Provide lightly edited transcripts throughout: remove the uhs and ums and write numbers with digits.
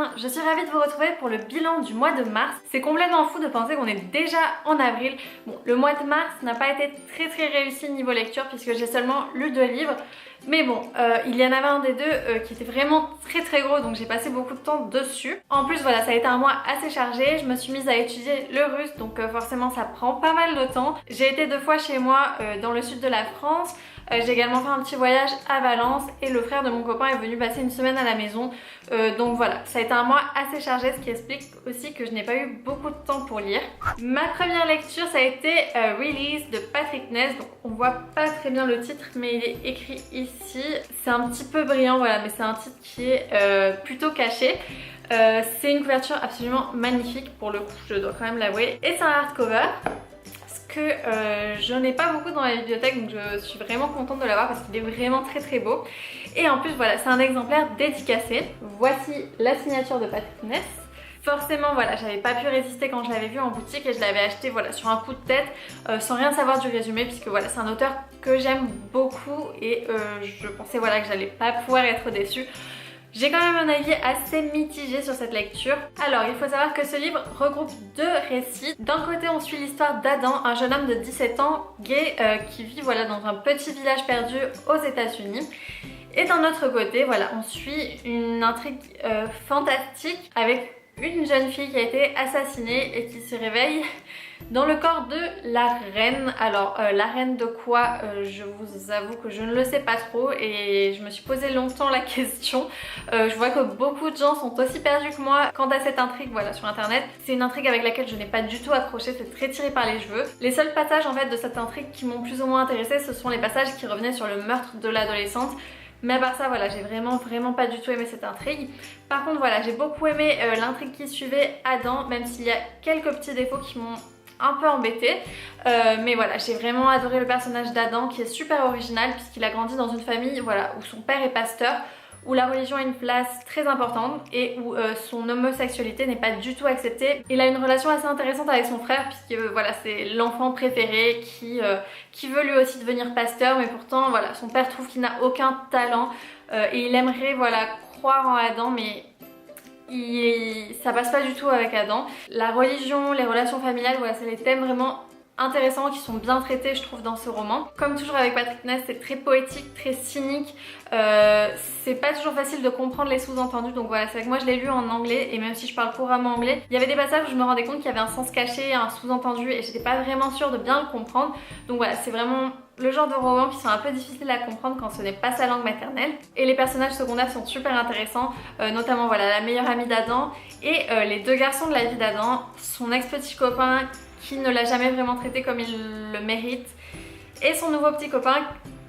bien, je suis ravie de vous retrouver pour le bilan du mois de mars. C'est complètement fou de penser qu'on est déjà en avril. Bon, le mois de mars n'a pas été très réussi niveau lecture puisque j'ai seulement lu 2 livres. Mais bon, il y en avait un des deux qui était vraiment très gros, donc j'ai passé beaucoup de temps dessus. En plus voilà, ça a été un mois assez chargé, je me suis mise à étudier le russe, donc forcément ça prend pas mal de temps. J'ai été 2 fois chez moi dans le sud de la France. J'ai également fait un petit voyage à Valence et le frère de mon copain est venu passer une semaine à la maison. Donc voilà, ça a été un mois assez chargé, ce qui explique aussi que je n'ai pas eu beaucoup de temps pour lire. Ma première lecture, ça a été Release de Patrick Ness. Donc on voit pas très bien le titre, mais il est écrit ici. C'est un petit peu brillant, voilà, mais c'est un titre qui est plutôt caché. C'est une couverture absolument magnifique pour le coup, je dois quand même l'avouer. Et c'est un hardcover. Que je n'ai pas beaucoup dans la bibliothèque, donc je suis vraiment contente de l'avoir parce qu'il est vraiment très beau. Et en plus voilà, c'est un exemplaire dédicacé. Voici la signature de Patrick Ness. Forcément voilà, j'avais pas pu résister quand je l'avais vu en boutique et je l'avais acheté voilà sur un coup de tête sans rien savoir du résumé, puisque voilà, c'est un auteur que j'aime beaucoup et je pensais voilà que j'allais pas pouvoir être déçue. J'ai quand même un avis assez mitigé sur cette lecture. Alors, il faut savoir que ce livre regroupe 2 récits. D'un côté, on suit l'histoire d'Adam, un jeune homme de 17 ans, gay, qui vit voilà, dans un petit village perdu aux États-Unis. Et d'un autre côté, voilà, on suit une intrigue fantastique avec une jeune fille qui a été assassinée et qui se réveille dans le corps de la reine. Alors la reine de quoi, je vous avoue que je ne le sais pas trop et je me suis posé longtemps la question. Je vois que beaucoup de gens sont aussi perdus que moi quant à cette intrigue voilà, sur internet. C'est une intrigue avec laquelle je n'ai pas du tout accroché, c'est très tiré par les cheveux. Les seuls passages en fait de cette intrigue qui m'ont plus ou moins intéressée, ce sont les passages qui revenaient sur le meurtre de l'adolescente. Mais à part ça, voilà, j'ai vraiment pas du tout aimé cette intrigue. Par contre, voilà, j'ai beaucoup aimé l'intrigue qui suivait Adam, même s'il y a quelques petits défauts qui m'ont un peu embêtée. Mais voilà, j'ai vraiment adoré le personnage d'Adam qui est super original puisqu'il a grandi dans une famille voilà, où son père est pasteur, où la religion a une place très importante et où son homosexualité n'est pas du tout acceptée. Il a une relation assez intéressante avec son frère puisque voilà, c'est l'enfant préféré qui veut lui aussi devenir pasteur, mais pourtant voilà, son père trouve qu'il n'a aucun talent et il aimerait voilà, croire en Adam, mais ça passe pas du tout avec Adam. La religion, les relations familiales, voilà, c'est les thèmes vraiment intéressants qui sont bien traités je trouve dans ce roman. Comme toujours avec Patrick Ness, c'est très poétique, très cynique, c'est pas toujours facile de comprendre les sous-entendus, donc voilà, c'est vrai que moi je l'ai lu en anglais et même si je parle couramment anglais, il y avait des passages où je me rendais compte qu'il y avait un sens caché, un sous-entendu et j'étais pas vraiment sûre de bien le comprendre, donc voilà, c'est vraiment le genre de roman qui sont un peu difficiles à comprendre quand ce n'est pas sa langue maternelle. Et les personnages secondaires sont super intéressants, notamment voilà, la meilleure amie d'Adam et les 2 garçons de la vie d'Adam, son ex-petit copain qui ne l'a jamais vraiment traité comme il le mérite et son nouveau petit copain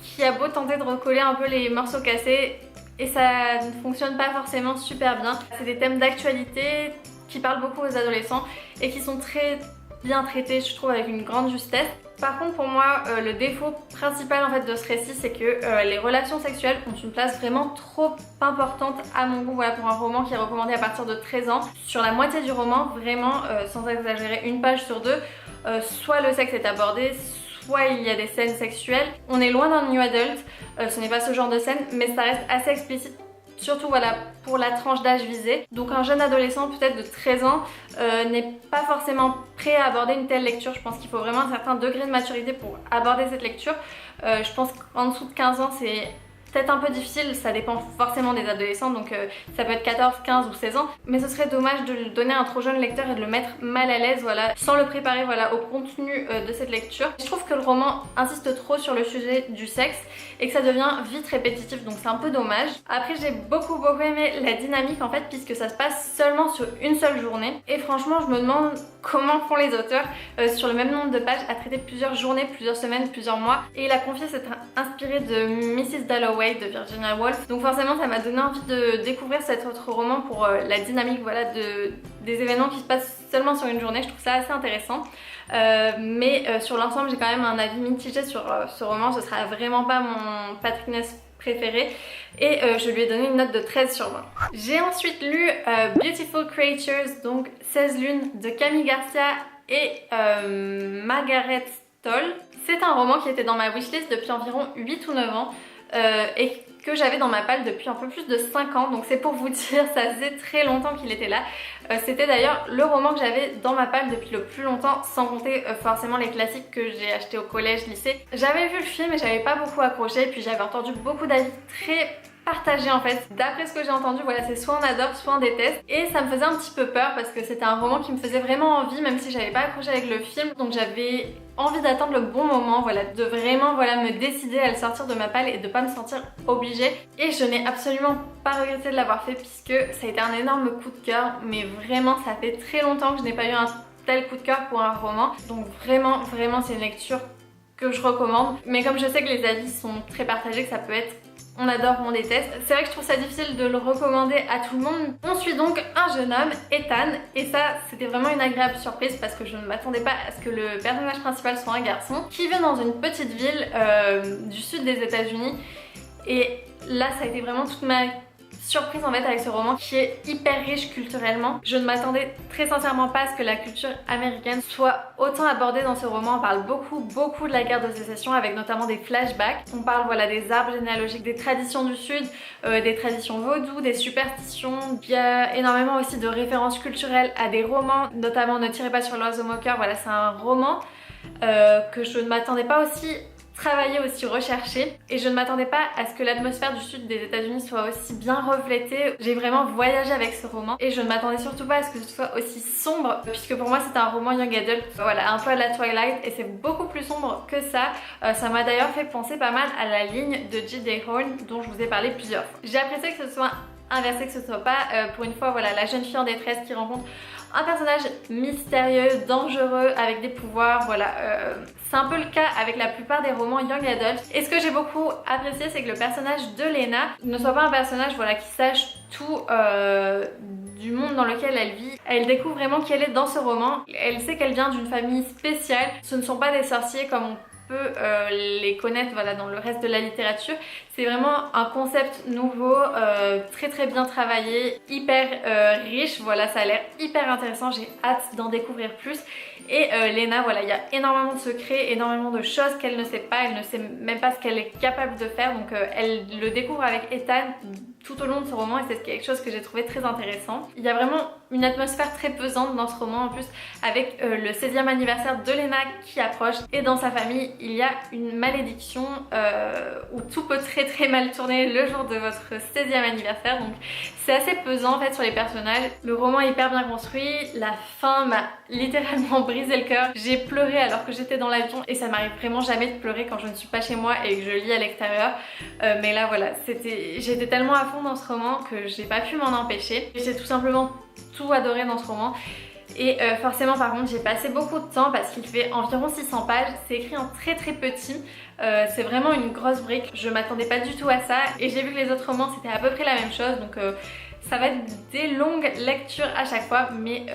qui a beau tenter de recoller un peu les morceaux cassés et ça ne fonctionne pas forcément super bien. C'est des thèmes d'actualité qui parlent beaucoup aux adolescents et qui sont très bien traités je trouve avec une grande justesse. Par contre pour moi le défaut principal en fait de ce récit, c'est que les relations sexuelles ont une place vraiment trop importante à mon goût, voilà, pour un roman qui est recommandé à partir de 13 ans. Sur la moitié du roman, vraiment sans exagérer, 1 page sur 2, soit le sexe est abordé, soit il y a des scènes sexuelles. On est loin d'un new adult, ce n'est pas ce genre de scène, mais ça reste assez explicite. Surtout voilà, pour la tranche d'âge visée. Donc un jeune adolescent peut-être de 13 ans n'est pas forcément prêt à aborder une telle lecture. Je pense qu'il faut vraiment un certain degré de maturité pour aborder cette lecture. Je pense qu'en dessous de 15 ans c'est peut-être un peu difficile, ça dépend forcément des adolescents, donc ça peut être 14, 15 ou 16 ans, mais ce serait dommage de le donner à un trop jeune lecteur et de le mettre mal à l'aise, voilà, sans le préparer voilà, au contenu de cette lecture. Je trouve que le roman insiste trop sur le sujet du sexe et que ça devient vite répétitif, donc c'est un peu dommage. Après j'ai beaucoup aimé la dynamique en fait, puisque ça se passe seulement sur une seule journée et franchement je me demande comment font les auteurs sur le même nombre de pages à traiter plusieurs journées, plusieurs semaines, plusieurs mois. Et il a confié s'être inspiré de Mrs. Dalloway de Virginia Woolf, donc forcément ça m'a donné envie de découvrir cet autre roman pour la dynamique voilà, des événements qui se passent seulement sur une journée. Je trouve ça assez intéressant, mais sur l'ensemble j'ai quand même un avis mitigé sur ce roman. Ce sera vraiment pas mon Patrick Ness préféré et je lui ai donné une note de 13 sur 20. J'ai ensuite lu Beautiful Creatures, donc 16 lunes de Camille Garcia et Margaret Stoll. C'est un roman qui était dans ma wishlist depuis environ 8 ou 9 ans. et que j'avais dans ma palle depuis un peu plus de 5 ans, donc c'est pour vous dire, ça faisait très longtemps qu'il était là. C'était d'ailleurs le roman que j'avais dans ma palle depuis le plus longtemps, sans compter forcément les classiques que j'ai achetés au collège, lycée. J'avais vu le film et j'avais pas beaucoup accroché, puis j'avais entendu beaucoup d'avis très partagé en fait. D'après ce que j'ai entendu, voilà, c'est soit on adore, soit on déteste. Et ça me faisait un petit peu peur parce que c'était un roman qui me faisait vraiment envie, même si j'avais pas accroché avec le film. Donc j'avais envie d'attendre le bon moment, voilà, de vraiment voilà, me décider à le sortir de ma palle et de pas me sentir obligée. Et je n'ai absolument pas regretté de l'avoir fait puisque ça a été un énorme coup de cœur. Mais vraiment, ça fait très longtemps que je n'ai pas eu un tel coup de cœur pour un roman. Donc vraiment, c'est une lecture que je recommande. Mais comme je sais que les avis sont très partagés, que ça peut être on adore ou on déteste, c'est vrai que je trouve ça difficile de le recommander à tout le monde. On suit donc un jeune homme, Ethan, et ça c'était vraiment une agréable surprise parce que je ne m'attendais pas à ce que le personnage principal soit un garçon qui vit dans une petite ville du sud des États-Unis. Et là ça a été vraiment toute ma surprise en fait avec ce roman qui est hyper riche culturellement. Je ne m'attendais très sincèrement pas à ce que la culture américaine soit autant abordée dans ce roman. On parle beaucoup de la guerre de sécession avec notamment des flashbacks. On parle voilà des arbres généalogiques, des traditions du sud, des traditions vaudou, des superstitions. Il y a énormément aussi de références culturelles à des romans, notamment Ne tirez pas sur l'oiseau moqueur. Voilà, c'est un roman que je ne m'attendais pas aussi travaillé, aussi recherché, et je ne m'attendais pas à ce que l'atmosphère du sud des États-Unis soit aussi bien reflétée. J'ai vraiment voyagé avec ce roman et je ne m'attendais surtout pas à ce que ce soit aussi sombre puisque pour moi c'est un roman young adult, voilà, un peu à la Twilight, et c'est beaucoup plus sombre que ça. Ça m'a d'ailleurs fait penser pas mal à la ligne de J.D. Horn dont je vous ai parlé plusieurs fois. J'ai apprécié que ce soit inversé, que ce soit pas pour une fois voilà la jeune fille en détresse qui rencontre un personnage mystérieux, dangereux, avec des pouvoirs, voilà. C'est un peu le cas avec la plupart des romans young adult. Et ce que j'ai beaucoup apprécié, c'est que le personnage de Lena ne soit pas un personnage voilà, qui sache tout du monde dans lequel elle vit. Elle découvre vraiment qui elle est dans ce roman. Elle sait qu'elle vient d'une famille spéciale. Ce ne sont pas des sorciers comme on peut les connaître voilà, dans le reste de la littérature. C'est vraiment un concept nouveau, très bien travaillé, hyper riche, voilà, ça a l'air hyper intéressant, j'ai hâte d'en découvrir plus. Et Lena, voilà, il y a énormément de secrets, énormément de choses qu'elle ne sait pas, elle ne sait même pas ce qu'elle est capable de faire, donc elle le découvre avec Ethan tout au long de ce roman et c'est quelque chose que j'ai trouvé très intéressant. Il y a vraiment une atmosphère très pesante dans ce roman en plus avec le 16e anniversaire de Lena qui approche et dans sa famille il y a une malédiction où tout peut très mal tourner le jour de votre 16e anniversaire, donc c'est assez pesant en fait sur les personnages. Le roman est hyper bien construit, la fin m'a littéralement brisé le cœur. J'ai pleuré alors que j'étais dans l'avion et ça m'arrive vraiment jamais de pleurer quand je ne suis pas chez moi et que je lis à l'extérieur, mais là voilà, j'étais tellement à fond dans ce roman que j'ai pas pu m'en empêcher. J'ai tout simplement tout adoré dans ce roman. Et forcément par contre j'ai passé beaucoup de temps parce qu'il fait environ 600 pages, c'est écrit en très petit, c'est vraiment une grosse brique, je m'attendais pas du tout à ça et j'ai vu que les autres romans c'était à peu près la même chose, donc ça va être des longues lectures à chaque fois, mais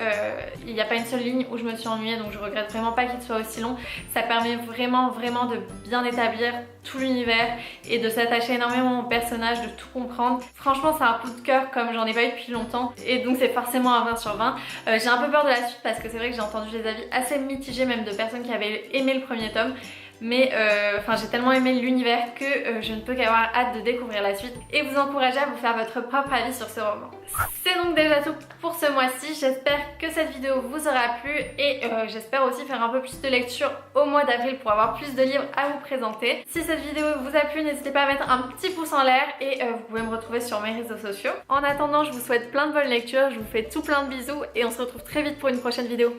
il n'y a pas une seule ligne où je me suis ennuyée, donc je regrette vraiment pas qu'il soit aussi long. Ça permet vraiment de bien établir tout l'univers et de s'attacher énormément au personnage, de tout comprendre. Franchement c'est un coup de cœur comme j'en ai pas eu depuis longtemps et donc c'est forcément un 20 sur 20. J'ai un peu peur de la suite parce que c'est vrai que j'ai entendu des avis assez mitigés même de personnes qui avaient aimé le premier tome. Mais enfin j'ai tellement aimé l'univers que je ne peux qu'avoir hâte de découvrir la suite et vous encourager à vous faire votre propre avis sur ce roman. C'est donc déjà tout pour ce mois-ci, j'espère que cette vidéo vous aura plu et j'espère aussi faire un peu plus de lecture au mois d'avril pour avoir plus de livres à vous présenter. Si cette vidéo vous a plu, n'hésitez pas à mettre un petit pouce en l'air et vous pouvez me retrouver sur mes réseaux sociaux. En attendant, je vous souhaite plein de bonnes lectures, je vous fais tout plein de bisous et on se retrouve très vite pour une prochaine vidéo.